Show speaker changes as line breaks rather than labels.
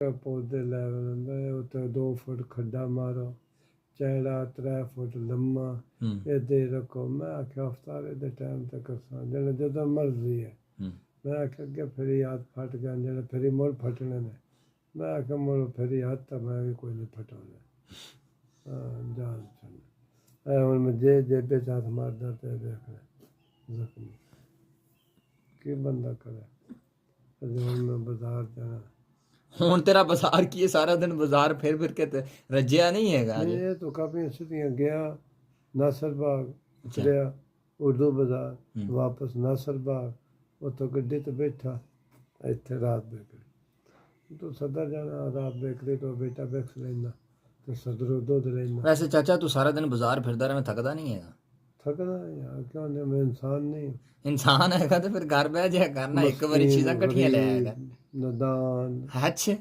पौधे लै उत्थे 2 फुट खड्डा मारो, चैड़ा 3 फुट लम्मा, इदे रखो। मैं आख्या अवतार इदे टाइम ते करसां जदों मर्जी है। मैं आख्या अगे फिरी हाथ फट गए जेह्ड़े फिरी मुड़ फटने ने। मैं आख्या मुड़ फिरी हाथ तो मैं भी कोई नहीं फटाने। जान चल हुण मैं जेबे च हाथ मारदा ते देख जख्मी की बंदा करे। अजे हुण मैं बाजार जाना।
ਹੁਣ ਤੇਰਾ ਬਾਜ਼ਾਰ ਕੀ ਹੈ? ਸਾਰਾ ਦਿਨ ਬਾਜ਼ਾਰ ਫਿਰ ਕੇ ਤੇ ਰੱਜਿਆ ਨਹੀਂ ਹੈਗਾ
नहीं
ਅਜੇ?
ये तो काफ़ी स्थितियाँ गया नासर बाग उतरिया उर्दू बाजार वापस नासर बाग उतो गड्डी तो बैठा इत्थे रात बेकरी तो सदर जाना रात बेकरी तो बेटा बैक्स लेना तो सदरों दुध लेना।
ਵੈਸੇ ਚਾਚਾ ਤੂੰ ਸਾਰਾ ਦਿਨ ਬਾਜ਼ਾਰ ਫਿਰਦਾ ਰਹਿਵੇਂ, ਥੱਕਦਾ ਨਹੀਂ ਹੈਗਾ?
थकना यार क्यों नहीं, मैं इंसान नहीं हूँ।
ਇਨਸਾਨ ਹੈਗਾ ਤੇ ਫਿਰ ਘਰ ਬਹਿ ਜਾਇਆ ਕਰਨਾ, ਇੱਕ ਵਾਰੀ ਚੀਜ਼ਾਂ ਇਕੱਠੀਆਂ ਲੈ ਆਇਆ ਕਰ।
नदान
ਅੱਛਾ